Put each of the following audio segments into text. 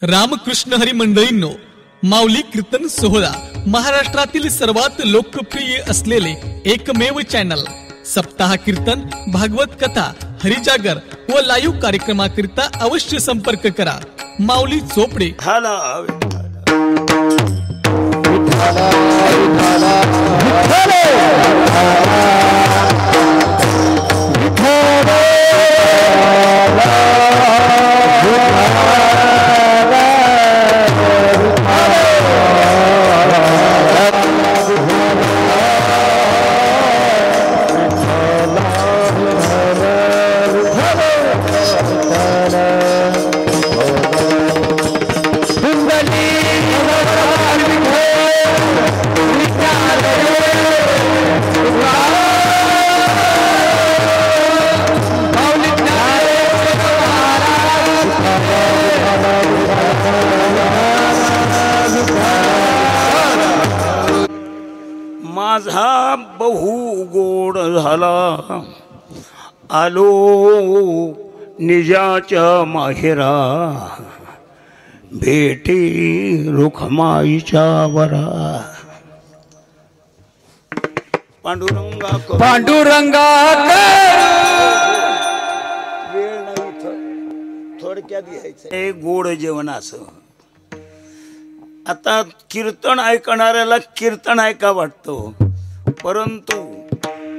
रामकृष्ण हरी मंडळींनो, माऊली कीर्तन सोहळा महाराष्ट्रातील सर्वात लोकप्रिय असलेले एकमेव चॅनल सप्ताह कीर्तन, भागवत कथा, हरिजागर व लाईव्ह कार्यक्रमाकरिता अवश्य संपर्क करा. माऊली चोपडे. माझा बहु गोड झाला आलो निजाच्या माहेरा, भेटी रुखमाईच्या वरा. पांडुरंगा वेळ नाही, थोडक्यात घ्यायचं गोड जेवणाचं. आता कीर्तन ऐकणाऱ्याला कीर्तन ऐका वाटतो, परंतु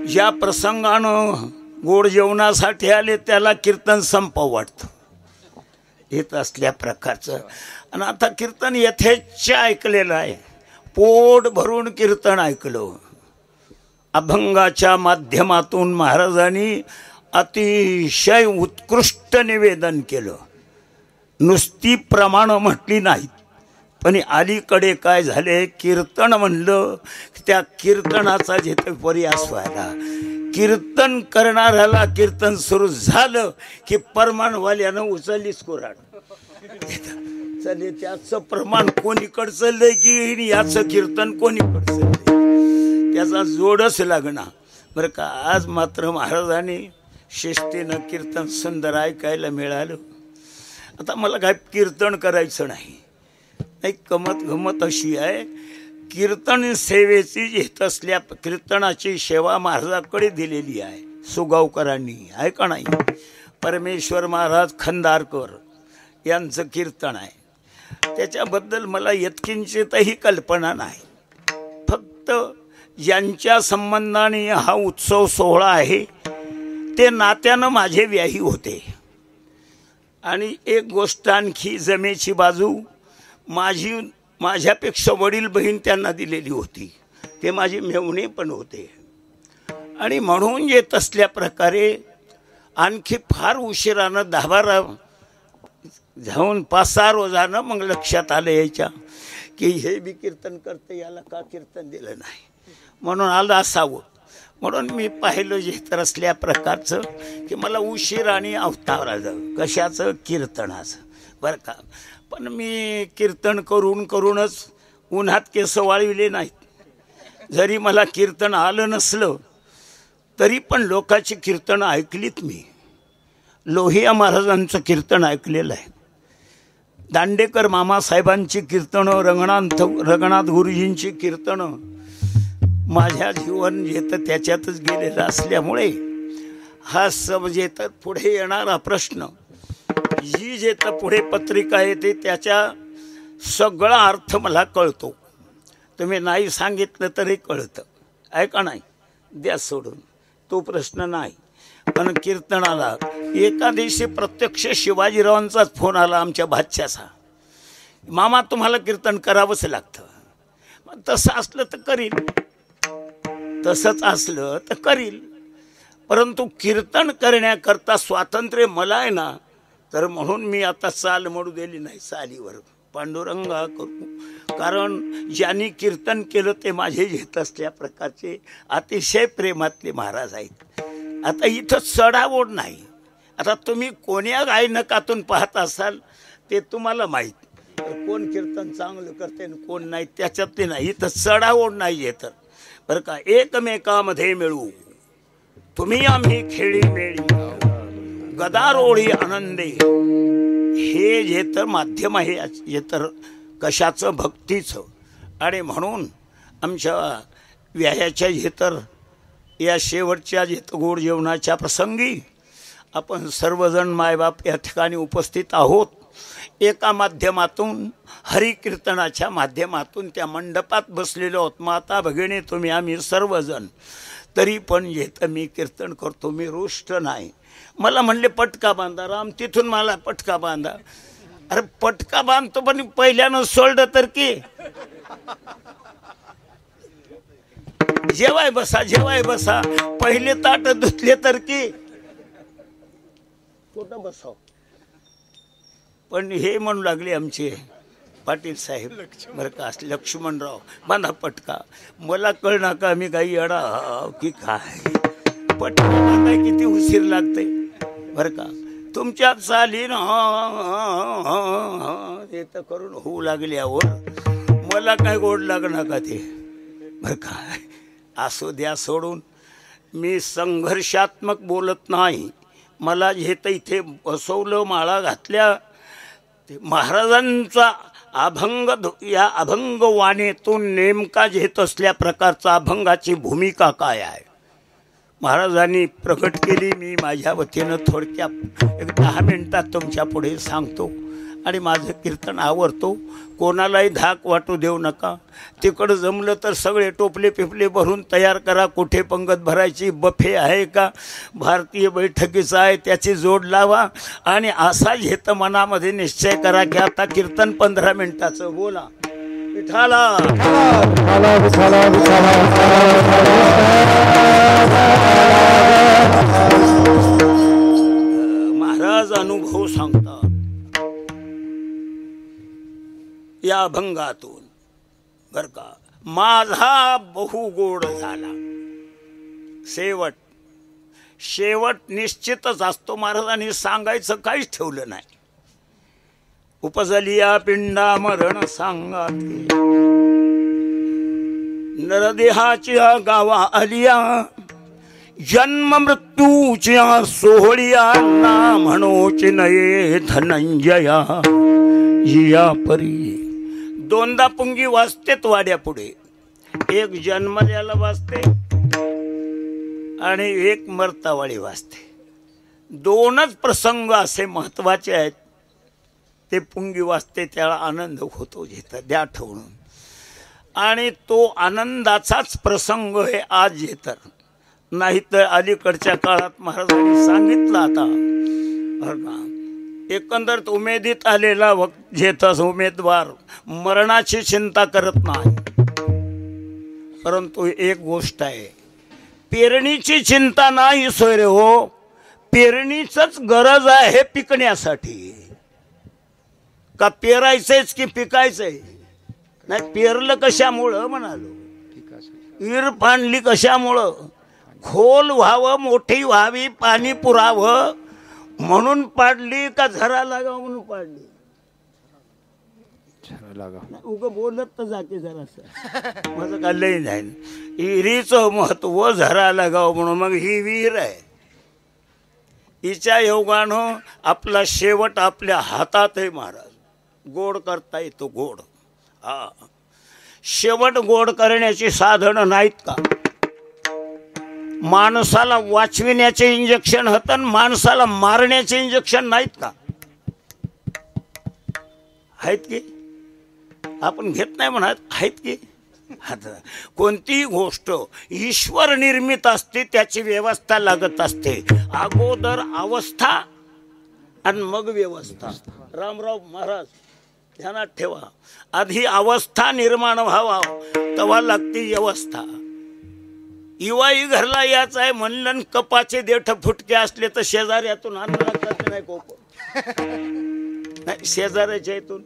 ज्या प्रसंगानं गोड जेवणासाठी आले त्याला कीर्तन संपव वाटतं. येत असल्या प्रकारचं. आणि आता कीर्तन यथेच्छ ऐकलेलं आहे, पोट भरून कीर्तन ऐकलं. अभंगाच्या माध्यमातून महाराजांनी अतिशय उत्कृष्ट निवेदन केलं. नुसती प्रमाण म्हटली नाहीत, पण अलीकडे काय झाले, कीर्तन म्हणलं त्या कीर्तनाचा जिथे पर्यास व्हायला, कीर्तन करणाऱ्याला कीर्तन सुरू झालं की प्रमाणवाल्यानं उचललीच कुऱ्हाड. चले त्याचं प्रमाण कोणीकडे चाललंय की याचं कीर्तन कोणीकडे चाललंय, त्याचा जोडच लागणार बरं का. आज मात्र महाराजांनी शिस्तीनं कीर्तन सुंदर ऐकायला मिळालं. आता मला काय कीर्तन करायचं नाही, एक गमत गमत अशी आहे, कीर्तन सेवेची घेत असल्या कीर्तनाची सेवा महाराजाकडे दिलेली आहे सुगावकरांनी, आहे का नाही. परमेश्वर महाराज खंदारकर यांचं कीर्तन आहे, त्याच्याबद्दल मला यत्किंचितही कल्पना नाही. फक्त ज्यांच्या संबंधाने हा उत्सव सोहळा आहे ते नात्यानं माझे व्याही होते. आणि एक गोष्ट आणखी, जमेची बाजू माझ्यापेक्षा वडील बहीण त्यांना दिलेली होती, ते माझे मेहुणे पण होते. आणि म्हणून येत असल्या प्रकारे आणखी फार उशिरानं 10-12 जाऊन 5-6 रोजानं मग लक्षात आलं याच्या की हे बी कीर्तन करते, याला का कीर्तन दिलं नाही, म्हणून आलं असावं. म्हणून मी पाहिलं जे तर असल्या प्रकारचं की मला उशीर आणि अवताराचं कशाचं कीर्तनाचं बरं का. पण मी कीर्तन करूनच उन्हात केस वाळविले नाहीत. जरी मला कीर्तन आलं नसलं तरी पण लोकांची कीर्तनं ऐकलीत मी. लोहिया महाराजांचं कीर्तन ऐकलेलं आहे, दांडेकर मामासाहेबांची कीर्तनं, रंगनाथ गुरुजींची कीर्तनं. माझ्या जीवन येतं त्याच्यातच गेलेलं असल्यामुळे हा सब येतं पुढे येणारा प्रश्न, जी जे तर पुढे पत्रिका येते त्याच्या सगळा अर्थ मला कळतो. तुम्ही नाही सांगितलं तरी कळतं, आहे का नाही. द्या सोडून, तो प्रश्न नाही. पण कीर्तनाला एका दिवशी प्रत्यक्ष शिवाजीरावांचाच फोन आला आमच्या बादशाचा, मामा तुम्हाला कीर्तन करावंच लागतं. मग तसं असलं तर करील, तसंच असलं तर करील, परंतु कीर्तन करण्याकरता स्वातंत्र्य मला आहे ना, तर म्हणून मी आता चाल म्हणू दिली नाही चालीवर. पांडुरंगा करू, कारण ज्यांनी कीर्तन केलं ते माझे घेत असल्या प्रकारचे अतिशय प्रेमातले महाराज आहेत. आता इथं चढाओढ नाही. आता तुम्ही कोण्या गायनकातून पाहत असाल ते तुम्हाला माहीत, तर कोण कीर्तन चांगलं करते आणि कोण नाही त्याच्यात नाही. इथं चढाओढ नाही आहे तर बरं का. एकमेकामध्ये मिळू तुम्ही आम्ही खेळी मेळी गदारोळी आनंदे हे जे तर माध्यम आहे हे तर कशाचं भक्तीचं. आणि म्हणून आमच्या व्यायाच्या जे तर या शेवटच्या जे गोड जेवणाच्या प्रसंगी आपण सर्वजण मायबाप या ठिकाणी उपस्थित आहोत. एका माध्यमातून हरिकीर्तनाच्या माध्यमातून त्या मंडपात बसलेलो आहोत. माता भगिनी तुम्ही आम्ही सर्वजण. तरी पण जे तर मी कीर्तन करतो, मी रुष्ट नाही. मला म्हणले पटका बांधा राम, तिथून मला पटका बांधा. अरे पटका बांधतो पण पहिल्यानं सोडलं तर की जेवाय बसा जेवाय बसा, पहिले ताट धुतले तर की कुठं बसाव. पण हे म्हणू लागले आमचे पाटील साहेब बरं का, लक्ष्मणराव बांधा पटका. मला कळणार का मी काही अडा की काय पटका बांधाय किती उशीर लागते बरं का. तुमच्या चालीन हे तर करून होऊ लागल्यावर मला काय गोड लागणार का ते बरं का. असू द्या सोडून, मी संघर्षात्मक बोलत नाही. मला जे तर इथे बसवलं, माळा घातल्या, ते महाराजांचा अभंग, या अभंग वाणीतून नेमका घेत असल्या प्रकारचा अभंगाची भूमिका काय आहे महाराजांनी प्रकट केली. मी माझ्या वतीनं थोडक्यात 10 मिनिटात तुमच्या पुढे सांगतो. आणि माझं कीर्तन आवडतो, कोणालाही धाक वाटू देऊ नका. तिकडं जमलं तर सगळे टोपले पिपले भरून तयार करा. कुठे पंगत भरायची, बफे आहे का, भारतीय बैठकीचा आहे त्याची जोड लावा. आणि असा घेत मनामध्ये निश्चय करा की आता कीर्तन 15 मिनिटाचं बोला. विठाला महाराज अनुभव सांगतात या अभंगातून बर का. माझा बहु गोड झाला. शेवट निश्चितच असतो. महाराजांनी सांगायचं काहीच ठेवलं नाही. उपजलिया पिंडा मरण सांगा नरदेहाच्या गावा आलिया, जन्म मृत्यूच्या सोहळिया ना म्हणोची नये धनंजया. या परी दोनदा पुंगी वाजतेत वाड्या पुढे. एक जन्मल्याला वाजते आणि एक मरतावाळी वाजते. दोनच प्रसंग असे महत्वाचे आहेत. ते पुंगी वाजते त्याला आनंद होतो घेता द्या ठेवून. आणि तो आनंदाचाच प्रसंग हे आज येतर. नाहीतर अलीकडच्या काळात महाराजांनी सांगितलं आता बरं का, एकंदर उमेदीत आलेला जेथस उमेदवार मरणाची चिंता करत नाही. परंतु एक गोष्ट आहे, पेरणीची चिंता नाही सोयरे हो. पेरणीचंच गरज आहे पिकण्यासाठी. का पेरायचंच की पिकायचंय नाही. पेरलं कशामुळं म्हणालो, इर पाणली कशामुळं, खोल व्हावं, मोठी व्हावी, पाणी पुरावं म्हणून पाडली का झरा लागावं म्हणून पाडली. उग बोलत तर जाते जरासं माझं काढलंही नाही. विहिरीचं महत्व झरा लागावं म्हणून. मग ही विहीर आहे, हिच्या योगानं आपला शेवट आपल्या हातात आहे. महाराज गोड करता येतो गोड. हा शेवट गोड करण्याची साधनं नाहीत का. माणसाला वाचविण्याचे इंजेक्शन होतं, माणसाला मारण्याचे इंजेक्शन नाहीत का. आहेत की आपण घेत नाही म्हणत, आहेत की. कोणतीही गोष्ट ईश्वर निर्मित असते, त्याची व्यवस्था लागत असते. अगोदर अवस्था आणि मग व्यवस्था. रामराव महाराज ध्यानात ठेवा, आधी अवस्था निर्माण व्हावा तेव्हा लागते व्यवस्था. इवाई घरला याच आहे म्हणलं, कपाचे देठ फुटके असले तर शेजाऱ्यातून आणू लागतात नाही. कोप नाही शेजाऱ्याच्या इथून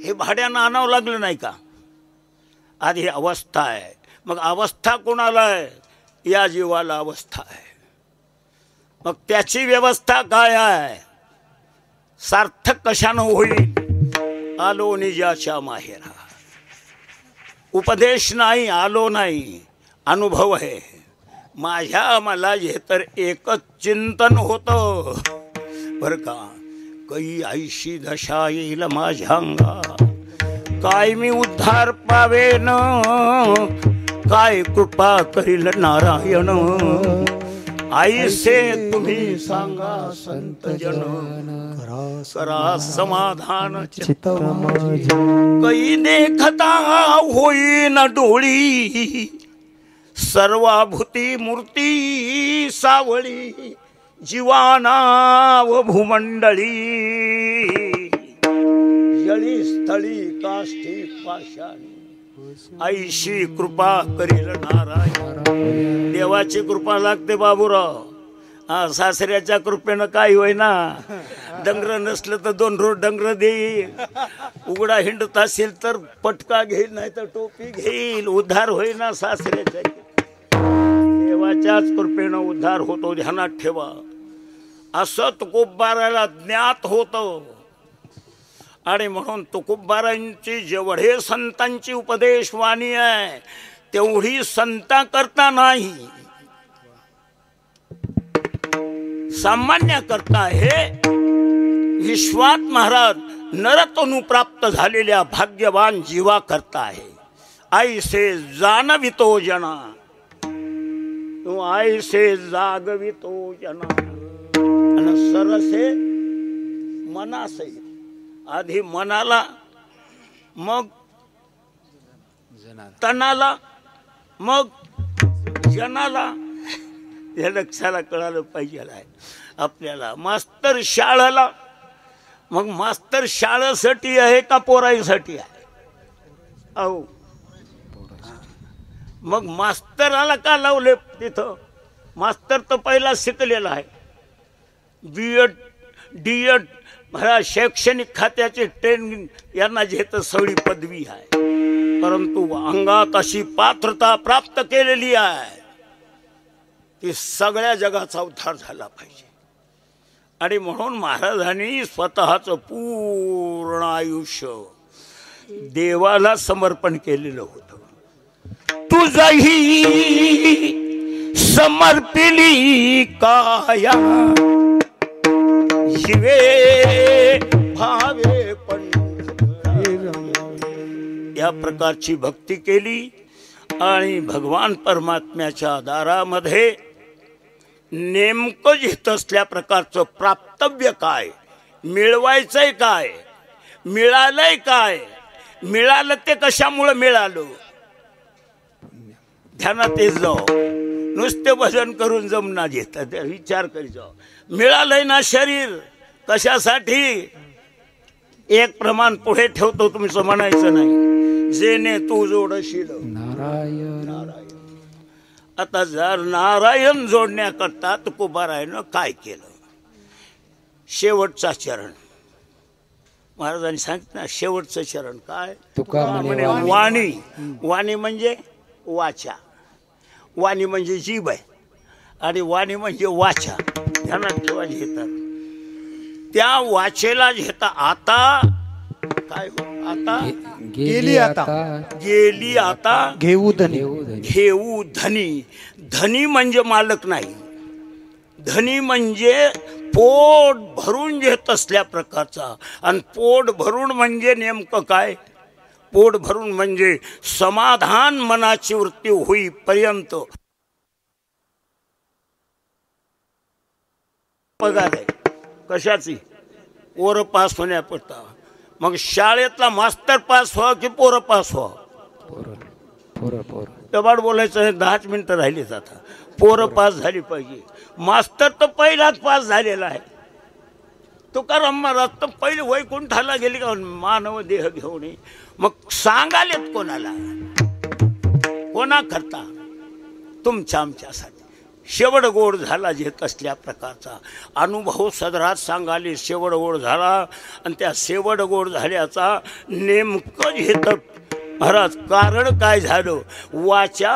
हे भाड्यानं आणावं लागलं नाही का. आधी अवस्था आहे, मग अवस्था कोणाला आहे, या जीवाला अवस्था आहे. मग त्याची व्यवस्था काय आहे, सार्थक कशानं होईल. आलो निजाच्या माहेरा. उपदेश नाही, आलो नाही, अनुभव आहे माझ्या. मला हे तर एकच चिंतन होतं बरं का. कै ऐशी दशा येईल माझ्या अंगा, काय मी उद्धार पावेन, काय कृपा करील नारायण, ऐसे तुम्ही सांगा संत जन, करा समाधान चित्त माझे, कै देखता होईन डोळी, सर्वाभूती मूर्ती सावळी, जीवानाव भूमंडळी, जळी स्थळी काष्टी पाषाणी, ऐशी कृपा करील नारायण. देवाची कृपा लागते बाबूराव. हा, सासऱ्याच्या कृपेनं काय होईना, डंगर नसलं तर 2 रोज डंगर देईल, उघडा हिंडत असेल तर पटका घेईल, नाही तर टोपी घेईल, उद्धार होईना सासऱ्याच्या. देवाच्याच कृपेनं उद्धार होतो, ध्यानात ठेवा. असं तुकोबाराला ज्ञात होतं. आणि म्हणून तुकोबारांची जेवढे संतांची उपदेशवाणी आहे तेवढी संता करता नाही, सामान्य करता. हे विश्वात महाराज नरतनु प्राप्त झालेल्या भाग्यवान जीवा करता आहे. ऐसे जाणवितो जना, तू ऐसे जागवितो जना, आणि सरसे मनासे, आधी मनाला, मग तनाला, मग जनाला. हे लक्षाला कळालं पाहिजे आहे आपल्याला. मास्तर शाळेला, मग मास्तर शाळेसाठी आहे का पोराईसाठी आहे? अहो, मग मास्तराला का लावले तिथं? मास्तर तर पहिला शिकलेला आहे, B.Ed, D.Ed, शैक्षणिक खात्याचे ट्रेनिंग यांना घेत सगळी पदवी आहे. परंतु अंगात अशी पात्रता प्राप्त केलेली आहे की सगळ्या जगाचा उद्धार झाला पाहिजे. आणि म्हणून महाराजांनी स्वतःचं पूर्ण आयुष्य देवाला समर्पण केलेलं होतं. तुझही समर्पिली काया, शिवे भावे या प्रकारची भक्ती केली. आणि भगवान परमात्म्याच्या दारामध्ये नेमकं घेत असल्या प्रकारचं प्राप्तव्य काय, मिळवायचंय काय, मिळालंय काय, मिळालं ते कशामुळे मिळालं, ध्यानात येत जाऊ. नुसते भजन करून जमना घेतात, विचार करी जाऊ. मिळालंय ना शरीर, कशासाठी? एक प्रमाण पुढे ठेवतो, तुमचं म्हणायचं नाही, जेने तू जोडशील नारायण. आता जर नारायण जोडण्याकरता तुकोबारायनं काय केलं? शेवटचा चरण महाराजांनी सांगितलं ना, शेवटचं चरण काय? म्हणे वाणी. वाणी म्हणजे वाचा, वाणी म्हणजे जीभ आहे, आणि वाणी म्हणजे वाचा. ध्यानात ठेवा. घेतात त्या वाचेला घेता. आता काय हो? आता गेली, आता गेली, आता घेऊ धनी. घेऊ धनी. धनी म्हणजे मालक नाही, धनी म्हणजे पोट भरून घेत असल्या प्रकारचा. आणि पोट भरून म्हणजे नेमकं काय? पोट भरून म्हणजे समाधान मनाची वृत्ती होईपर्यंत पगार आहे. कशाची? पोरं पास होण्यापुरता. मग शाळेतला मास्तर पास व्हा की पोरं पास व्हा? टबाड बोलायचं, 10 मिनिटं राहिलीच. आता पोरं पास झाली पाहिजे. मास्तर तर पहिलाच पास झालेला आहे. तुकाराम महाराज तर पहिले वैकुंठाला गेले का मानव देह घेऊन. मग सांगालेत कोणाला? कोणा करता? तुमच्या आमच्यासाठी. शेवट गोड झाला घेत असल्या प्रकारचा अनुभव सदरात सांगाले. शेवट गोड झाला, आणि त्या शेवट गोड झाल्याचा नेमकं घेत महाराज कारण काय झालं? वाचा.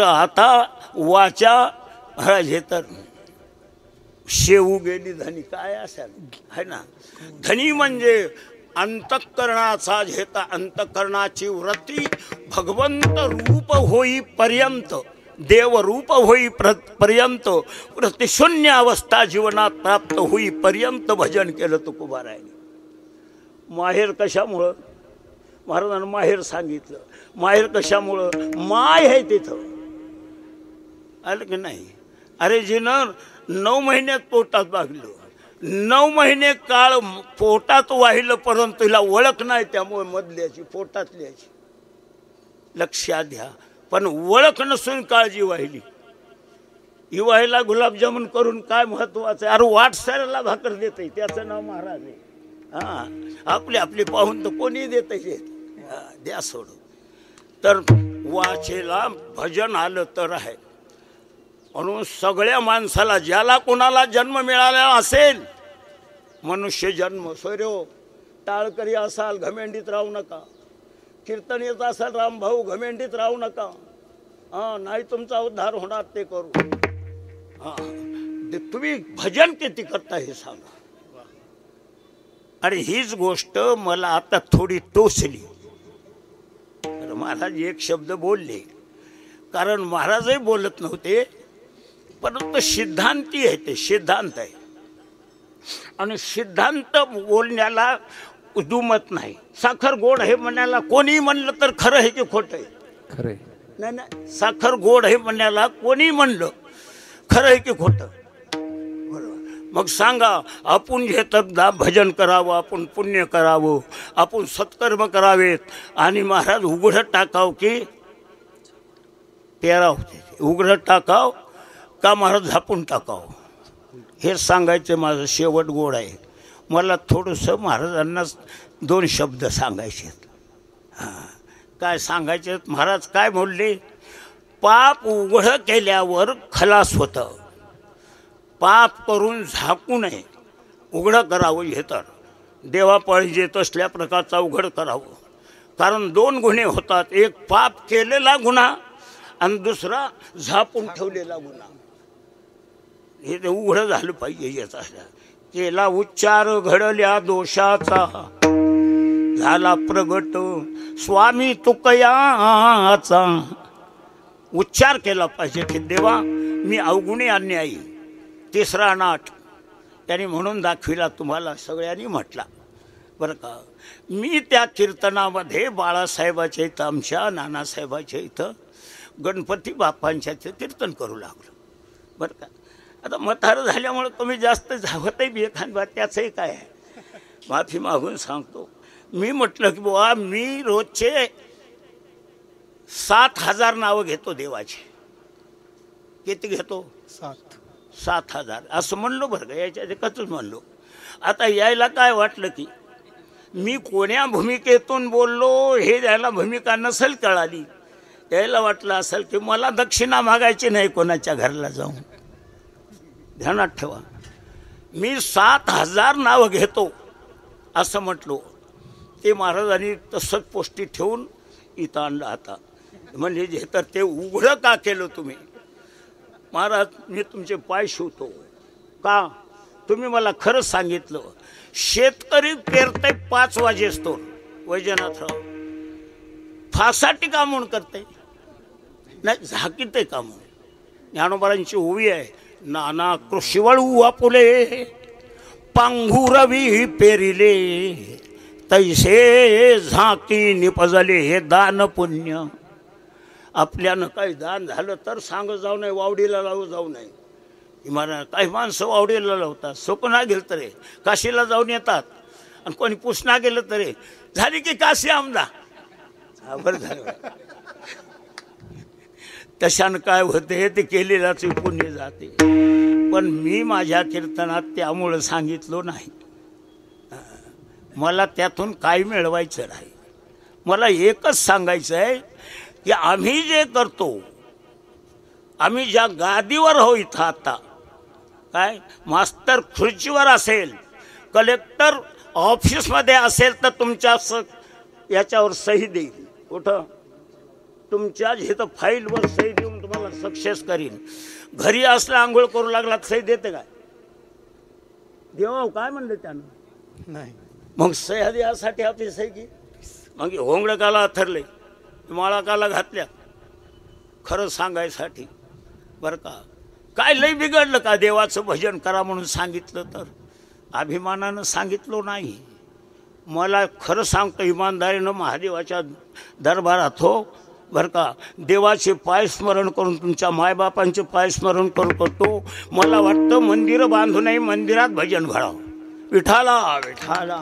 आता वाचा महाराज घेतात. शेवू गेली धनी. काय असेल है ना? धनी म्हणजे अंतःकरणाचा घेता. अंतःकरणाची वृत्ती भगवंत रूप होईपर्यंत देवरूप होई पर्यंत प्रतिशून्य अवस्था जीवनात प्राप्त होई पर्यंत भजन केलं तुकोबारायाने. माहेर कशामुळं? महाराजांना माहेर सांगितलं. माहेर कशामुळं? माय आहे तिथं. आलं की नाही? अरे जिनं 9 महिन्यात पोटात वागलं, 9 महिने काळ पोटात वाहिलं, परंतु तिला ओळख नाही, त्यामुळे मधल्याची पोटातल्याची लक्षात घ्या. पण ओळख नसून काळजी वाहिली. ही व्हायला गुलाबजामुन करून काय महत्वाचं आहे? अरे वाटसाऱ्याला भाकर देते, त्याचं नाव महाराज आहे. हां, आपले आपले पाहून तर कोणी देत द्या सोडून. तर वाचेला भजन आलं तर आहे. म्हणून सगळ्या माणसाला, ज्याला कोणाला जन्म मिळालेला असेल, मनुष्य जन्म सोयरो टाळकरी असाल घमेंडीत राहू नका. कीर्तन येत असाल रामभाऊ घमेंडीत राहू नका. हां, नाही तुमचा उद्धार होणार ते करू. हां, तुम्ही भजन किती करता हे सांगा. आणि हीच गोष्ट मला आता थोडी टोचली. तर महाराज एक शब्द बोलले, कारण महाराजही बोलत नव्हते, परंतु सिद्धांती आहे, ते सिद्धांत आहे. आणि सिद्धांत बोलण्याला दुमत नाही. साखर गोड आहे म्हणायला कोणी म्हणलं तर खरं आहे की खोटं आहे? खरं. नाही नाही, साखर गोड आहे म्हणायला कोणी म्हणलं खरं आहे की खोटं? बरोबर. मग सांगा, आपण घेतदा भजन करावं, आपण पुण्य करावं, आपण सत्कर्म करावेत, आणि महाराज उघडं टाकाव की पेराव, उघडं टाकाव का महाराज झापून टाकाव? हे सांगायचं माझं शेवट गोड आहे. मला थोडंसं महाराजांना 2 शब्द सांगायचे. हां, काय सांगायचे? महाराज काय बोलले? पाप उघडं केल्यावर खलास होतं. पाप करून झाकू नये, उघडं करावं. हे तर देवापाळी येत असल्या प्रकारचा उघड करावं. कारण 2 गुन्हे होतात, एक पाप केलेला गुन्हा आणि दुसरा झापून ठेवलेला गुन्हा. हे ते उघडं झालं पाहिजे. येत असल्या केला उच्चार घडल्या दोषाचा, झाला प्रगट स्वामी तुकयाचा. उच्चार केला पाहिजे की देवा मी अवगुणी अन्यायी. 3रा नाट त्याने म्हणून दाखविला, तुम्हाला सगळ्यांनी म्हटला बरं का. मी त्या कीर्तनामध्ये बाळासाहेबाच्या इथं, आमच्या नानासाहेबाच्या इथं गणपती बाप्पांच्या इथं कीर्तन करू लागलो बरं का. आता म्हातारं झाल्यामुळं तुम्ही जास्त धावतही बी एखाद त्याचंही काय आहे, माफी मागून सांगतो. मी म्हटलं की बुवा मी रोजचे 7,000 नावं घेतो देवाचे. किती घेतो? 7,000 असं म्हणलो बरं का. याच्या एकच म्हणलो. आता यायला काय वाटलं की मी कोण्या भूमिकेतून बोललो हे यायला भूमिका नसेल कळाली. यायला वाटलं असेल की मला दक्षिणा मागायची नाही कोणाच्या घरला जाऊन. ध्यानात ठेवा, मी 7,000 नावं घेतो असं म्हटलो. ते महाराजांनी तसंच पोस्टी ठेवून इथं आणलं. आता म्हणजे जे तर ते उघडं का केलं तुम्ही? महाराज मी तुमचे पाय शिवतो का? तुम्ही मला खरं सांगितलं. शेतकरी पेरते 5 वाजेस्तोर वैजनाथराव, फासाठी का म्हणून करते नाही, झाकीते का म्हणून. ज्ञानोबारांची ओवी आहे, नाना कृषीवळू आपुले पांघुरवी पेरिले, तैसे झाकी निपजले हे दान पुण्य. आपल्यानं काही दान झालं तर सांग जाऊ नये, वावडीला लावू जाऊ नये. मला काही माणसं वावडीला लावतात, सोपना गेलं तरी काशीला जाऊन येतात, आणि कोणी पुसना गेलं तरी झाली की काशी आमदा. बरं झालं. तशानं काय होते ते केलेलाच पुण्य जाते. पण मी माझ्या कीर्तनात त्यामुळं सांगितलो नाही. मला त्यातून काही मिळवायचं नाही. मला एकच सांगायचं आहे की आम्ही जे करतो, आम्ही ज्या गादीवर हो इथं आता, काय मास्तर खुर्चीवर असेल, कलेक्टर ऑफिसमध्ये असेल तर तुमच्या याच्यावर सही देईल. कुठं? तुमच्या इथं फाईलवर सही देऊन तुम्हाला सक्सेस करीन. घरी असला आंघोळ करू लागला सही देते काय? देवा काय म्हणलं त्यानं? नाही. मग सह्या द्यासाठी आपली सही की मग होंगडं काला थरले, माळा काला घातल्या, खरं सांगायसाठी बरं का. काय लय बिघडलं का देवाचं भजन करा म्हणून सांगितलं तर? अभिमानानं सांगितलो नाही. मला खरं सांगतो इमानदारीनं महादेवाच्या दरबारात हो बरं का, देवाचे पाय स्मरण करून तुमच्या मायबापांचे पाय स्मरण करून करतो. मला वाटतं मंदिरं बांधू नये, मंदिरात भजन घडावं. विठाला विठाला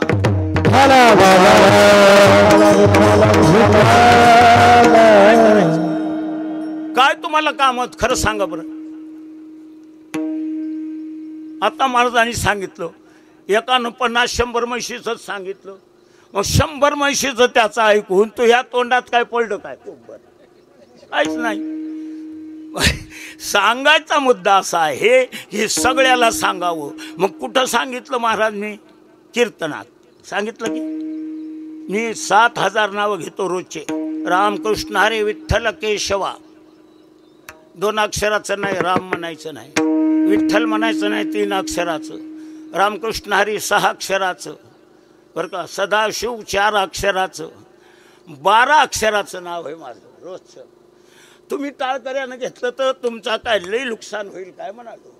काय तुम्हाला कामत खरं सांगा बरं. आता महाराजांनी सांगितलं एकानं 50-100 म्हशीचं सांगितलं. मग 100 म्हशीचं त्याचं ऐकून तो ह्या तोंडात काय पडलं काय? काहीच नाही. सांगायचा मुद्दा असा आहे हे सगळ्याला सांगावं. मग कुठं सांगितलं महाराज? मी कीर्तनात सांगितलं की मी 7000 नावं घेतो रोजचे. रामकृष्ण हरे विठ्ठल केशवा. 2 अक्षराचं नाही, राम म्हणायचं नाही, विठ्ठल म्हणायचं नाही, 3 अक्षराचं, रामकृष्ण हरी 6 अक्षराचं बरं का, सदाशिव 4 अक्षराचं, 12 अक्षराचं नाव आहे माझं रोजचं. तुम्ही टाळकऱ्यानं घेतलं तर तुमचा काय लई नुकसान होईल काय म्हणालो.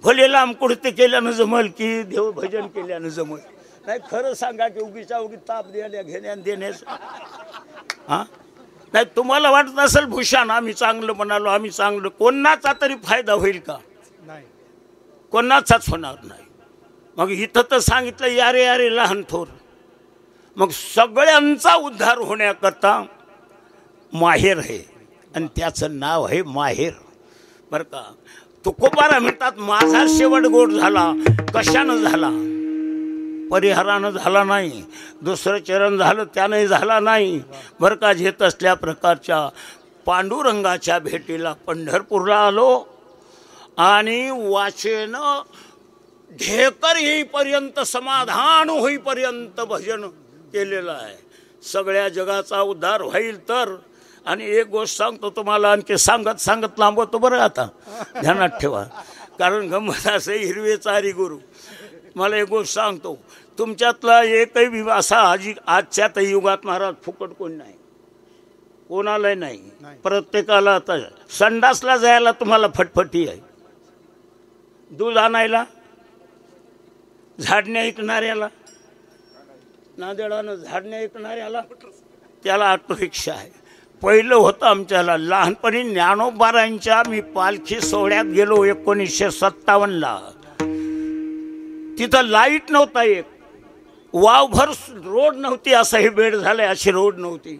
भले लांब कुडते केल्यानं जमल की देव भजन केल्यानं जमल. नाही खरं सांगा की उगीच्या उगी ताप द्यायला घेण्या देण्यास हां. नाही तुम्हाला वाटत असेल भूषण आम्ही चांगलं म्हणालो, आम्ही चांगलं, कोणाचा तरी फायदा होईल का? नाही, कोणाचाच होणार नाही. मग इथं तर सांगितलं यारे यारे लहान थोर. मग सगळ्यांचा उद्धार होण्याकरता माहेर आहे आणि त्याचं नाव आहे माहेर बरं का. तुकोबारा म्हणतात माझा शेवट गोड झाला. कशानं झाला? परिहारानं झाला नाही, दुसरं चरण झालं त्यानंही झाला नाही बरं का. घेत असल्या प्रकारच्या पांडुरंगाच्या भेटीला पंढरपूरला आलो आणि वाचेनं ढेकर येईपर्यंत, समाधान होईपर्यंत भजन केलेलं आहे. सगळ्या जगाचा उद्धार होईल तर. आणि एक गोष्ट सांगतो तुम्हाला, आणखी सांगत सांगत लांबवतो बरं. आता ध्यानात ठेवा, कारण गंमत असे हिरवे चारी गुरु. मला एक गोष्ट सांगतो, तुमच्यातला एकही असा आजच्या युगात महाराज फुकट कोण नाही, कोणालाही नाही. प्रत्येकाला आता संडासला जायला तुम्हाला फटफटी आहे, दूध आणायला झाडण्या ऐकणाऱ्याला, नांदेडानं झाडण्या ऐकणाऱ्याला त्याला ऑटो रिक्षा आहे. पहिलं होतं आमच्याला लहानपणी ज्ञानोबारांच्या मी पालखी सोहळ्यात गेलो 1957ला. तिथं लाईट नव्हता, एक वावभर रोड नव्हती, असं हे बेड झालंय अशी रोड नव्हती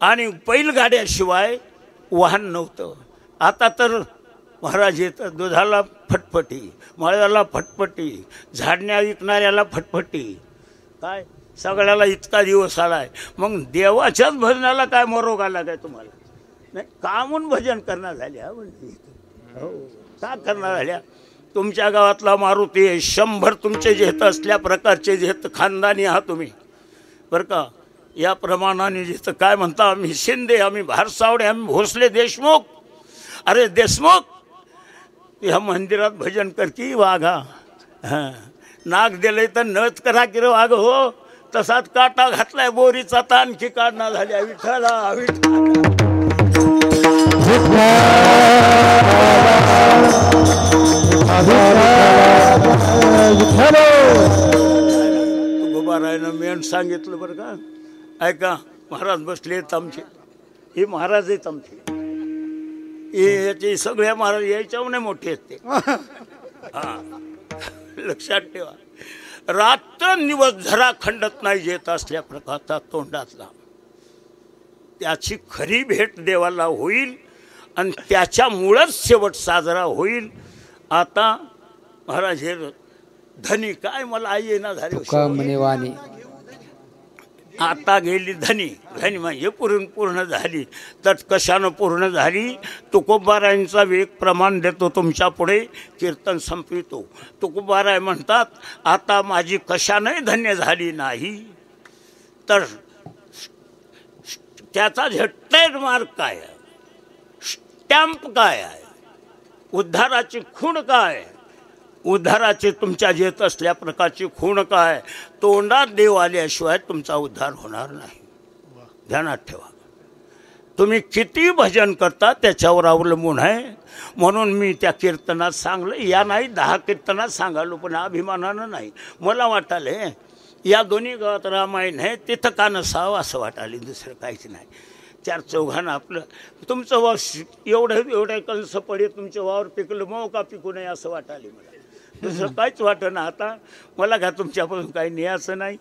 आणि बैलगाड्याशिवाय वाहन नव्हतं. आता तर महाराज येतं दुधाला फटफटी, मळ्याला फटफटी, झाडण्या विकणाऱ्याला फटफटी, काय सगळ्याला इतका दिवस आलाय. मग देवाच्याच भजनाला काय मरोग आला काय तुम्हाला? नाही, कामून भजन करणार झाल्या हो, का करणार झाल्या? तुमच्या गावातला मारुती आहे, 100 तुमचे जेत असल्या प्रकारचे जेत खानदानी आहात तुम्ही बरं का. या प्रमाणाने जिथं काय म्हणता आम्ही शिंदे, आम्ही भारसावडे, आम्ही भोसले, देशमुख. अरे देशमुख, ह्या मंदिरात भजन कर की वाघा. हां, नाक दिलंय तर नच करा की रे वाघ हो. तसाच काटा घातलाय बोरीचा तर आणखी काढणं झाल्या. विठ्ठला विठ्ठला तुकोबारायनं मेन सांगितलं बरं का. ऐका, महाराज बसले आहेत आमचे, हे महाराज आहेत आमचे, हे याचे सगळ्या महाराज यायच्यावर नाही मोठे आहेत ते. हा, लक्षात ठेवा. रात्रंदिवस झरा खंडत नाही येत असल्या प्रकारचा तोंडातला. त्याची खरी भेट देवाला होईल आणि त्याच्यामुळंच शेवट साजरा होईल. आता महाराज हे धनी काय मला आई येणार झाली, आता गेली धनी. धनी म्हणजे पूर्ण झाली. तर कशानं पूर्ण झाली? तुकोबारायांचा एक प्रमाण देतो तुमच्या पुढे, कीर्तन संपवितो. तुकोबाराय म्हणतात आता माझी कशानंही धन्य झाली नाही. तर त्याचा ट्रेडमार्क काय आहे, स्टॅम्प काय आहे, उद्धाराची खूण काय, उद्धाराची तुमच्या जेत असल्या प्रकारची खूण काय, तोंडात देव आल्याशिवाय तुमचा उद्धार होणार नाही. ध्यानात ठेवा. तुम्ही किती भजन करता त्याच्यावर अवलंबून आहे. म्हणून मी त्या कीर्तनात सांगलं, या नाही 10 कीर्तनात सांगालो, पण अभिमानानं नाही. मला वाटाले या दोन्ही गावात रामायण आहे, तिथं का नसावं असं वाटाले, दुसरं काहीच नाही. 4 चौघांना आपलं तुमचं वाव एवढं कंस पडे तुमचं वावर पिकलं, मग का पिकू नये असं वाटाले मला. दुसरं काहीच वाटत ना. आता मला का तुमच्यापासून काही न्यायचं नाही,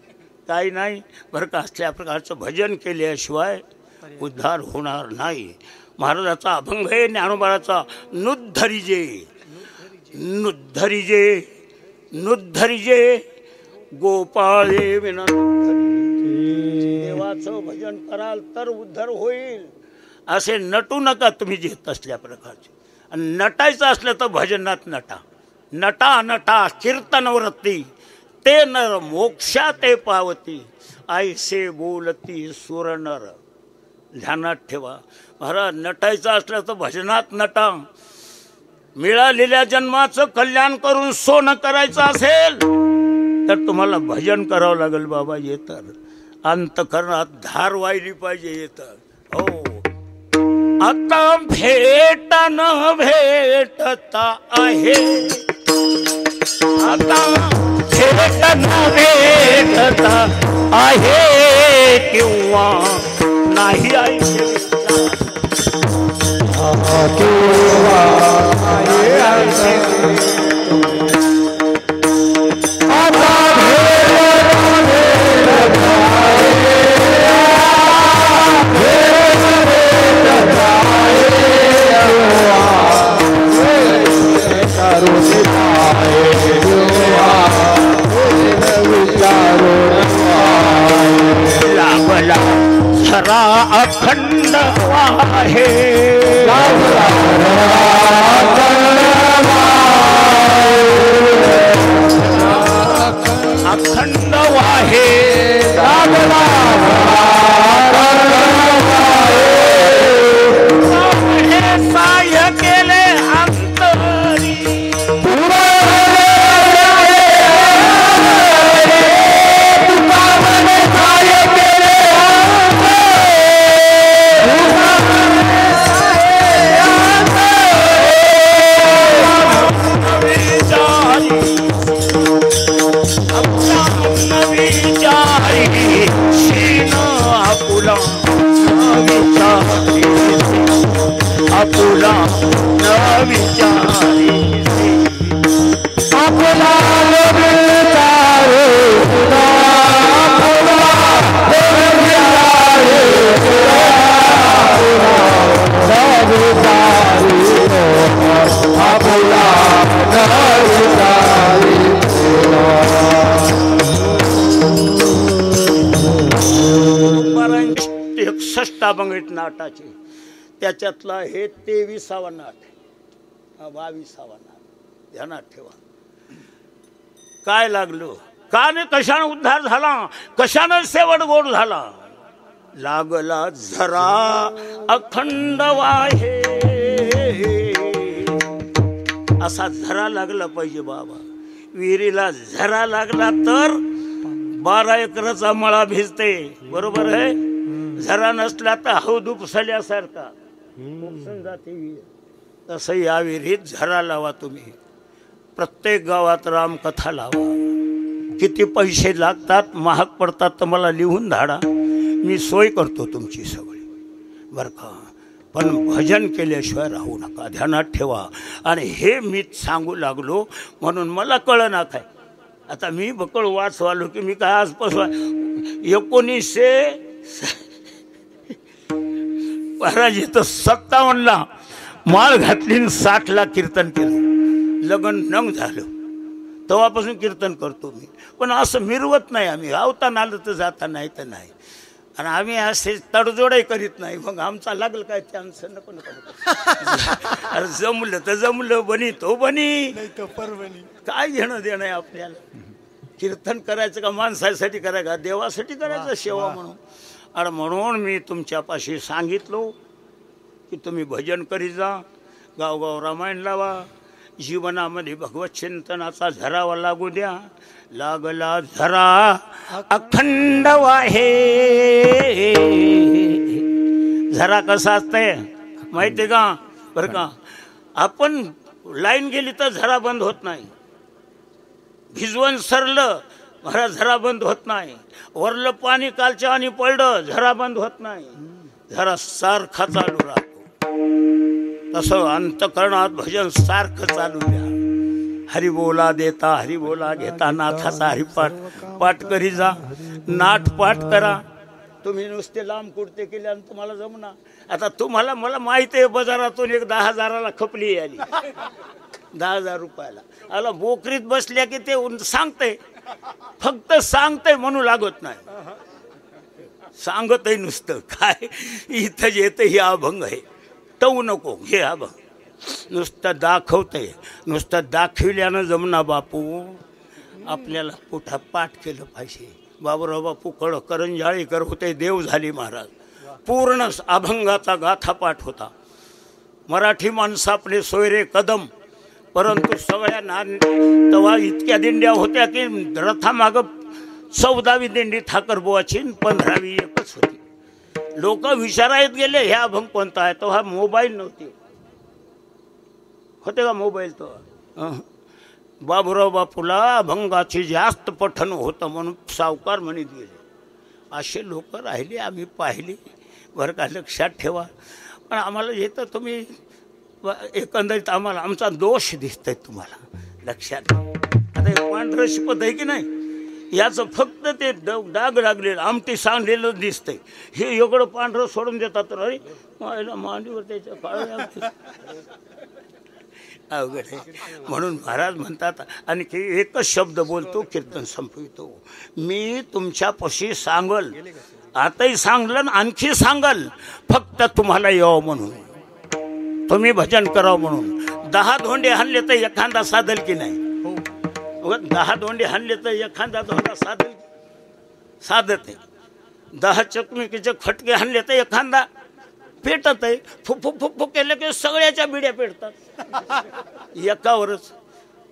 काही नाही बरं का. असल्या प्रकारचं भजन केल्याशिवाय उद्धार होणार नाही. महाराजाचा अभंग आहे ज्ञानोबाचा, नुद्धरिजे नुद्धरिजे नुद्धरिजे गोपाळे देवाचं भजन कराल तर उद्धार होईल. असे नटू नका तुम्ही जेत असल्या प्रकारचे. आणि नटायचं असलं तर भजनात नटा. नटा नटा कीर्तनवरती ते नर मोक्षा ते पावती, ऐसे बोलती सुरनर. ध्यानात ठेवा. महाराज नटायचं असलं तर भजनात नटा. मिळालेल्या जन्माचं कल्याण करून सोनं करायचं असेल तर तुम्हाला भजन करावं लागेल बाबा. येतर अंतकरणात धार वाहिली पाहिजे. येतर हो. आता भेटन भेटता आहे, आता भेटन भेटता आहे किंवा नाही आहे. झरा अखंड वाहे, अखंड वाहे, साय केले अंतरी, आपुला न विचारी, आपुला न विचारे, आपुला न विचारे. 61 अभंग नाटाचे, त्याच्यातला हे 23वा नाट, 22वा नाट. ध्यानात ठेवा. काय लागलो, काने कशानं उद्धार झाला, कशानं शेवट गोड झाला. लागला झरा अखंड वाहे, असा झरा लागला पाहिजे बाबा. विहिरीला झरा लागला तर 12 एकराचा मळा भिजते. बरोबर आहे. झरा नसला तर हौद उपसल्यासारखा उपसून जाते विहीर. तसं या विहिरीत झरा लावा तुम्ही. प्रत्येक गावात रामकथा लावा. किती पैसे लागतात, महाग पडतात तर मला लिहून धाडा, मी सोय करतो तुमची सगळी बरं का. पण भजन केल्याशिवाय राहू नका. ध्यानात ठेवा. आणि हे मी सांगू लागलो म्हणून मला कळना काय. आता मी बकळ वाचवालो की मी काय आजपासून 1957ला माळ घातली, 60ला कीर्तन केलं, लग्न नंग झालं. तेव्हापासून कीर्तन करतो मी. पण असं मिरवत नाही आम्ही. आवताना आलं तर जाता नाही तर नाही. आणि आम्ही असे तडजोडही करीत नाही. मग आमचा लागलं काय चान्स नको नको. अरे जमलं तर जमलं, बनी तो बनी, काय घेणं देणं आहे आपल्याला. कीर्तन करायचं का माणसासाठी करायचं का देवासाठी करायचं, सेवा म्हणून. आणि म्हणून मी तुमच्यापाशी सांगितलो की तुम्ही भजन करीत जा, गावगाव रामायण लावा, जीवनामध्ये भगवत चिंतनाचा झरावा लागू द्या. लागला झरा अखंड वाहे, झरा कसा असतंय माहिती आहे का? बरं का, आपण लाईन गेली तर झरा बंद होत नाही, भिजवण सरलं महाराज झरा बंद होत नाही, वरलं पाणी कालच्या आणि पडलं झरा बंद होत नाही, झरा सारखा चालू राहतो. तसं अंतकरणात भजन सारखं चालू द्या. हरी बोला देता हरी बोला घेता नाथाचा हरिपाठ पाठ करी जा. नाथ पाठ करा. तुम्ही नुसते लांब कुडते केले आणि तुम्हाला जमना. आता तुम्हाला मला माहिती आहे बाजारातून एक 10,000ला खपली आली 10,000 रुपयाला आला बोकरीत बसल्या की ते सांगते, फक्त सांगते म्हणू लागत नाही, सांगतही नुसतं काय इथं येतं हे अभंग आहे. टवू नको हे अभंग नुसतं दाखवतंय. नुसतं दाखविल्यानं जमना बापू. आपल्याला पुठा पाठ केलं पाहिजे. बाबूराव बापू करंजाळीकर होते, देव झाली महाराज. पूर्ण अभंगाचा गाथापाठ होता. मराठी माणसं आपले सोयरे कदम, परंतु सगळ्या तेव्हा इतक्या दिंड्या होत्या की रथामागं 14वी दिंडी ठाकरबुवाची 15वी एकच होती. लोक विचारायत गेले हे अभंग कोणता आहे. तेव्हा मोबाईल नव्हते, होते का मोबाईल? तो बाबूराव बापूला अभंगाची जास्त पठण होतं म्हणून सावकार म्हणत गेले. असे लोक राहिले, आम्ही पाहिले बरं का. लक्षात ठेवा. पण आम्हाला येतं तुम्ही एकंदरीत आम्हाला आमचा दोष दिसतंय तुम्हाला लक्षात. आता हे पांढरं शिपत आहे की नाही, याचं फक्त ते डाग लागलेलं आमटी सांडलेलं दिसतंय. हे एवढं पांढरं सोडून देतात तर अरे मांडीवर त्याच्या काळ अवघड आहे. म्हणून महाराज म्हणतात आणि एकच शब्द बोलतो, कीर्तन संपवितो. मी तुमच्यापाशी सांगल, आताही सांगलं ना आणखी सांगल, फक्त तुम्हाला यावं म्हणून, तुम्ही भजन करावं म्हणून. 10 धोंडे हाणले तर एखादा साधल की नाही? 10 धोंडे हाणले तर एखादा धोंडा साधत आहे. 10 चकमिकीचे फटके हाणले तर एखादा पेटत आहे. फुफू फुफू केलं की सगळ्याच्या बिड्या पेटतात एकावरच.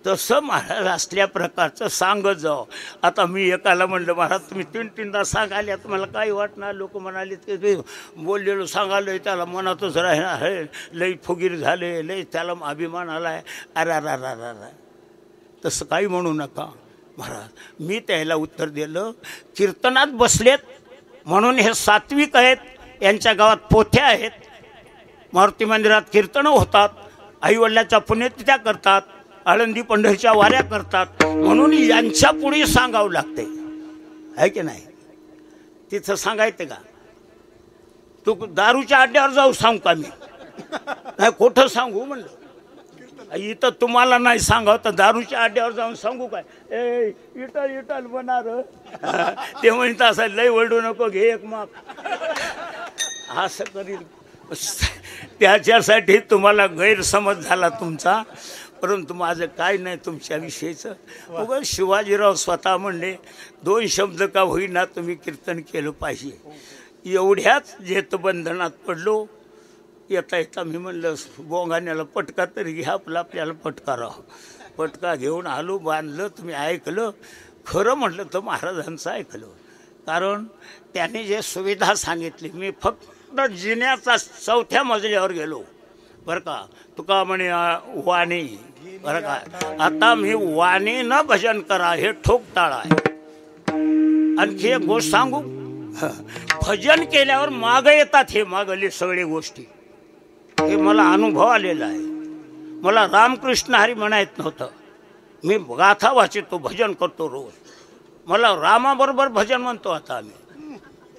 तसं महाराज असल्या प्रकारचं सांगत जाऊ. आता मी एकाला म्हणलं महाराज तुम्ही 3-3दा सांगायला तुम्हाला काही वाटणार. लोक म्हणाले ते बोललेलो सांगालोय त्याला मनातच राहणार आहे, लई फुगीर झाले, लई त्याला अभिमान आलाय. अरा तसं काही म्हणू नका महाराज. मी त्याला उत्तर दिलं, कीर्तनात बसलेत म्हणून हे सात्विक आहेत, यांच्या गावात पोथ्या आहेत, मारुती मंदिरात कीर्तनं होतात, आईवडिलाच्या पुण्यतिथ्या करतात, आळंदी पंढरीच्या वाऱ्या करतात, म्हणून यांच्या पुढे सांगावं लागते आहे की नाही? तिथं सांगायचं का? तू दारूच्या अड्ड्यावर जाऊ सांगू का मी? नाही खोटं सांगू म्हणलं. इथं तुम्हाला नाही सांगावं तर दारूच्या अड्ड्यावर जाऊन सांगू काय? ए इटल बनार ते म्हणत असं लय वळडू नको, घे एक माप, असं करील. त्याच्यासाठी तुम्हाला गैरसमज झाला तुमचा. परंतु माझं काय नाही तुमच्या विषयीचं. उगाच शिवाजीराव स्वतः म्हणले 2 शब्द का होईना तुम्ही कीर्तन केलं पाहिजे. एवढ्याच जेतबंधनात पडलो. येता येता मी म्हणलं बोंगाण्याला पटका तरी घ्या, आपल्याला पटका राहो. पटका घेऊन आलो, बांधलं, तुम्ही ऐकलं. खरं म्हटलं तर महाराजांचं ऐकलं. कारण त्याने जे सुविधा सांगितली, मी फक्त जिन्याचा 4थ्या मजल्यावर गेलो बरं का. तुका म्हणे वाणी बरं का. आता मी वाणी न भजन करा हे ठोक टाळा आहे. आणखी एक गोष्ट सांगू, भजन केल्यावर मागं येतात हे मागले सगळे गोष्टी. हे मला अनुभव आलेला आहे. मला रामकृष्ण हरी म्हणायत नव्हतं. मी गाथा वाचितो, भजन करतो रोज. मला रामाबरोबर भजन म्हणतो आता आम्ही.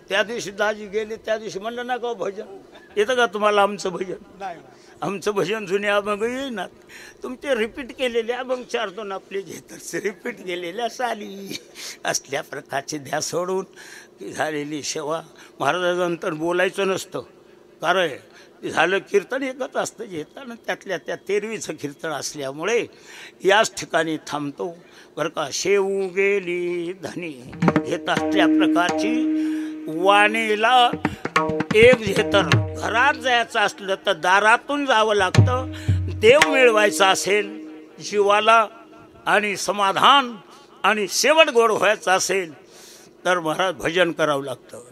त्या दिवशी दाजी गेले, त्या दिवशी म्हणलं ना का भजन येतं का तुम्हाला? आमचं भजन आमचं भजन जुने अभंग येईनात. तुमचे रिपीट केलेले अभंग 4-2 आपले घेतच रिपीट केलेल्या साली असल्या प्रकारचे ध्यास सोडून झालेली सेवा. महाराजांतर बोलायचं नसतं, कारण झालं कीर्तन एकच असतं घेताना, त्यातल्या त्या 13वीचं कीर्तन असल्यामुळे याच ठिकाणी थांबतो बरं का. शेऊ गेली धनी घेत असल्या प्रकारची वाणीला एक घेतर. घरात जायचं असलं तर दारातून जावं लागतं. देव मिळवायचा असेल जीवाला आणि समाधान आणि शेवट गोड व्हायचं असेल तर महाराज भजन करावं लागतं.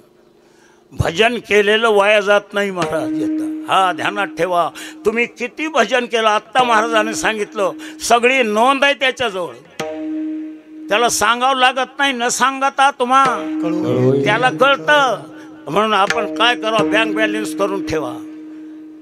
भजन केलेलं वाया जात नाही महाराज येतं. हा ध्यानात ठेवा. तुम्ही किती भजन केलं, आत्ता महाराजांनी सांगितलं, सगळी नोंद आहे त्याच्याजवळ. त्याला सांगावं लागत नाही, न सांगता तुम्हा त्याला कळतं. म्हणून आपण काय करावं, बँक बॅलन्स करून ठेवा.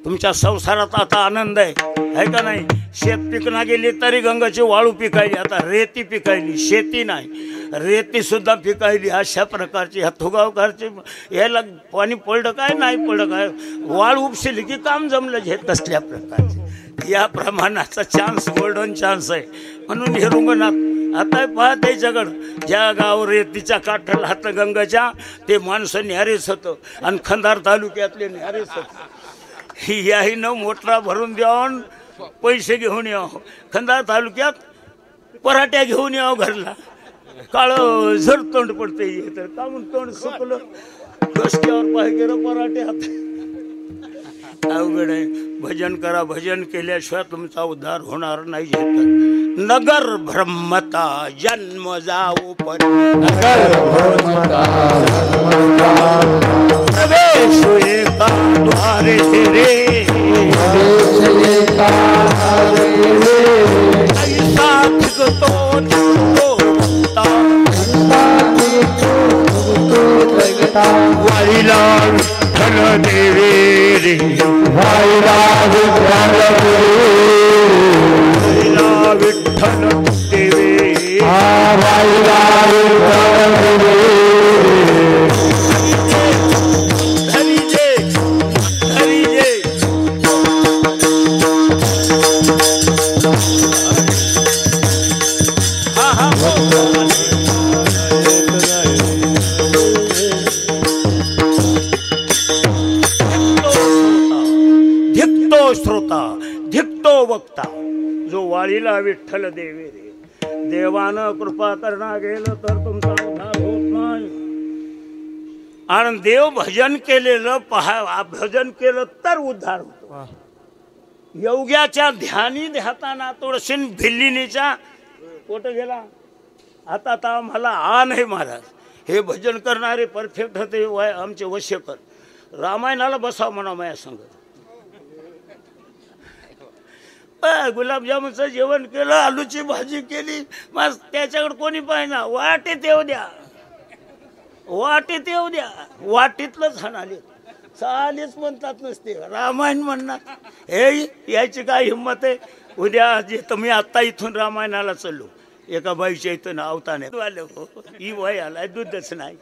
तुमच्या संसारात आता आनंद आहे का नाही. शेत पिकना गेली तरी गंगाची वाळू पिकायली, आता रेती पिकायली, शेती नाही रेती सुद्धा पिकायली. अशा प्रकारची ह्या थुगावकारची याला पाणी पडलं काय नाही पडलं काय, वाळू उपशिली की काम जमलं जे. तसल्या प्रकारचे या प्रमाणाचा चान्स गोल्डन चान्स आहे. म्हणून हे रुंगनाथ आता पहा त्याच्याकडं ज्या गाव रेतीच्या काठाला हात गंगाच्या ते माणसं न्यारेच होतं आणि खंदार तालुक्यातले न्यारेच होतं. याही न मोटरा भरून द्यावं, पैसे घेऊन यावं. खंदार तालुक्यात पराठ्या घेऊन यावं घरला, काळं झर तोंड पडते. तर का म्हणून तोंड सुकलं, रस्त्यावर पाहिजे पराठे हात. अवघड आहे. भजन करा. भजन केल्याशिवाय तुमचा उद्धार होणार नाही. नगर ब्रह्मता जन्म जाऊ पण प्रवेश एका द्वारे रे, ऐसा टिकतो वाईला विठ्ठल देवे रे, वाईला विठ्ठल देवे, वाईला विठ्ठल देवे. श्रोता धिकतो वक्ता जो वाळीला विठ्ठल देवे रे. देवानं कृपा करणा गेलं तर तुमचा उद्धार होत नाही. आणि देव भजन केलेलं भजन केलं तर उद्धार होतो. योग्याच्या ध्यानी ध्याताना थोडशी भिल्लिनीच्या पोट गेला. आता मला आ नाही महाराज. हे भजन करणारे परफेक्ट होते आमचे वश्यकर. रामायणाला बसाव म्हणा माझ्या संग. गुलाबजामुनचं जेवण केलं, आलूची भाजी केली, मग त्याच्याकडे कोणी पाहिजे. वाटीत येऊ द्या, वाटीत येऊ द्या. वाटीतलंच हाणाले चालेच म्हणतात नसते. रामायण म्हणणार. हे याची काय हिंमत आहे. उद्या जे तुम्ही आत्ता इथून रामायणाला चाललो, एका बाईच्या इथून आवताने ही वय आलाय, दूधच नाही.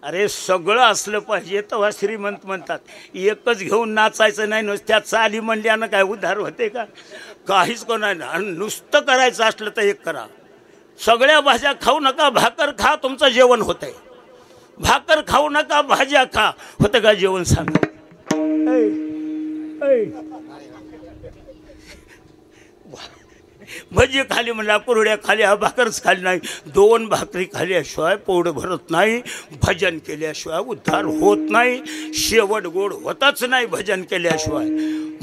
अरे सगळं असलं पाहिजे तेव्हा श्रीमंत म्हणतात. एकच घेऊन नाचायचं नाही, नुसत्या चाली म्हणल्यानं काय उद्धार होते का. काहीच कोणा नाही. आणि नुसतं करायचं असलं तर एक करा. सगळ्या भाज्या खाऊ नका, भाकर खा, तुमचं जेवण होतंय. भाकर खाऊ नका, भाज्या खा, होतं का जेवण सांगा. भजी खाली म्हणला, कुरड्या खाली, हा भाकरच खाली नाही. 2 भाकरी खाल्याशिवाय पोट भरत नाही. भजन केल्याशिवाय उद्धार होत नाही. शेवट गोड होतच नाही भजन केल्याशिवाय.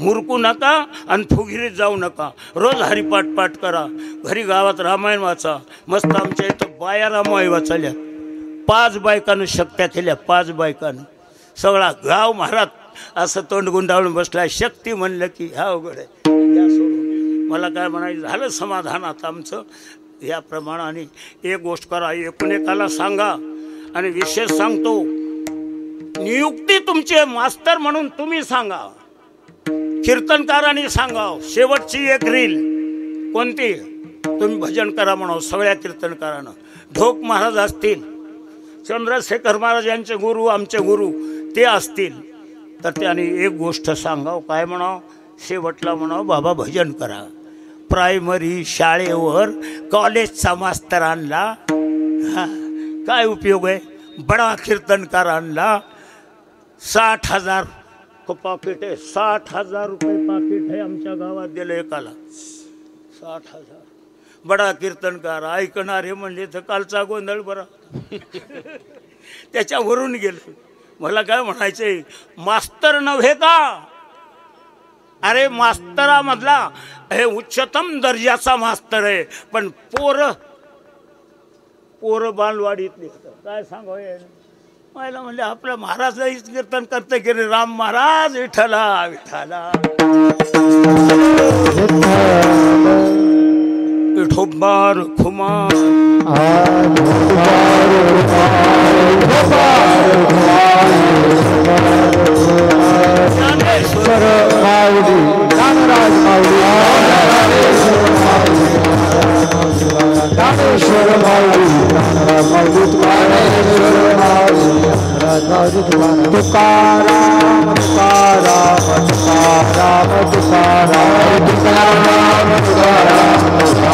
मुरकू नका आणि फुगिरीत जाऊ नका. रोज हरिपाठ पाठ करा. घरी गावात रामायण वाचा. मस्त आमच्या इथं बाया रामायण वाचल्या. 5 बायकानं शक्त्या केल्या. 5 बायकानं सगळा गाव महाराज असं तोंड गुंडाळून बसला. शक्ती म्हणलं की हा अवघड आहे. या सोडून मला काय म्हणायचं, झालं समाधान आता आमचं. या प्रमाणाने एक गोष्ट करा, एकमेकाला सांगा. आणि विशेष सांगतो, नियुक्ती तुमचे मास्तर म्हणून तुम्ही सांगा. कीर्तनकारांनी सांगाव. शेवटची एक रील कोणती, तुम्ही भजन करा म्हणावं सगळ्या कीर्तनकारांना. ढोक महाराज असतील, चंद्रशेखर महाराज यांचे गुरु, आमचे गुरु ते असतील, तर त्याने एक गोष्ट सांगाव. काय म्हणावं, शेवटला म्हणावं, बाबा भजन करा. प्रायमरी शाळेवर कॉलेजचा मास्तरांना काय उपयोग आहे. बडा कीर्तनकारांना 60,000 पाकिट आहे. 60,000 रुपये पाकिट आहे आमच्या गावात दिलं एकाला. 60,000. बडा कीर्तनकार ऐकणारे म्हणले तर कालचा गोंधळ बरा. त्याच्यावरून गेलं. मला काय म्हणायचंय, मास्तर नव्हे का. अरे मास्तरामधला हे उच्चतम दर्जाचा मास्तर आहे. पण पोरं बालवाडीतली काय सांगावं. मला म्हणले आपल्या महाराज कीर्तन करते की रे राम महाराज विठ्ठला विठ्ठला विठोबार खुमार ज्ञानेश्वर माऊली ज्ञानराज माऊली ज्ञानेश्वर माऊली ज्ञानराज माऊली तुकाराम तुकाराम तुकाराम तुकाराम तुकाराम तुकाराम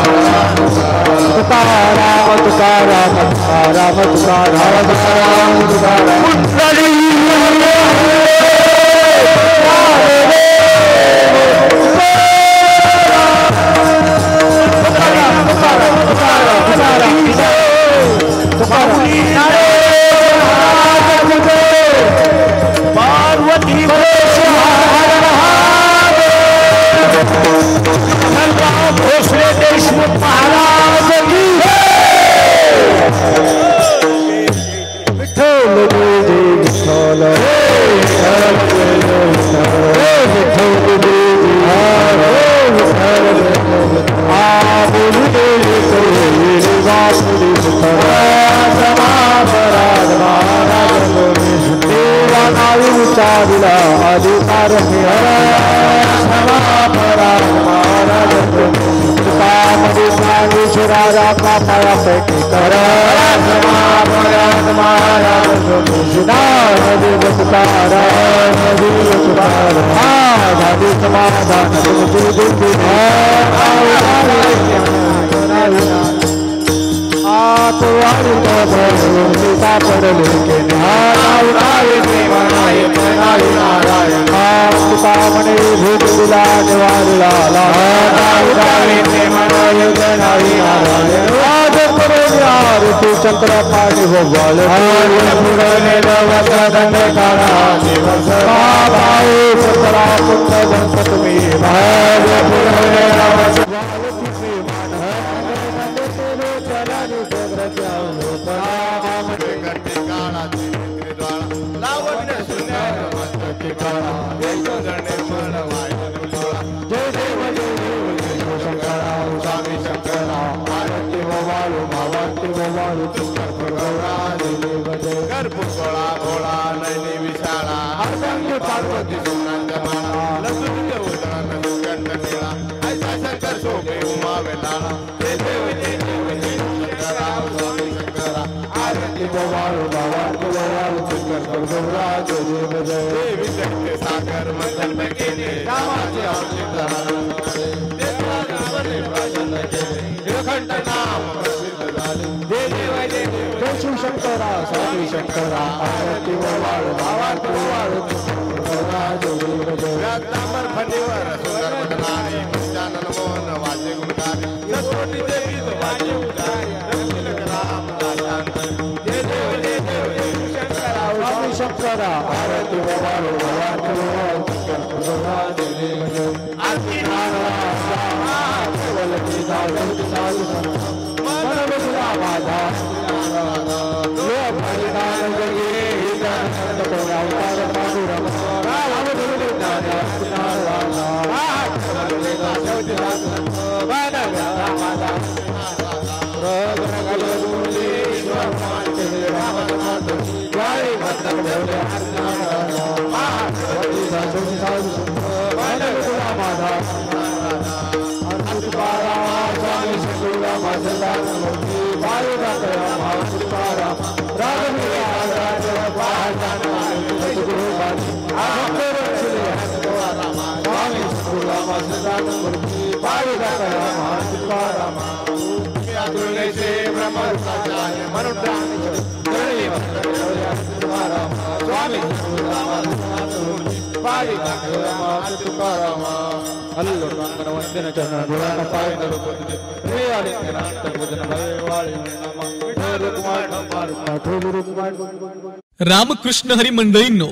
रामकृष्ण हरी मंडळींनो,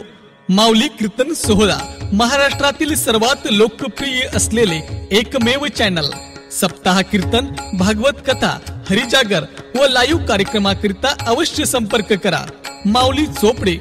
माऊली कीर्तन सोहळा महाराष्ट्रातील सर्वात लोकप्रिय असलेले एकमेव चॅनल. सप्ताह कीर्तन, भागवत कथा, हरिजागर व लाईव्ह कार्यक्रमाकरिता अवश्य संपर्क करा. माऊली चोपडे,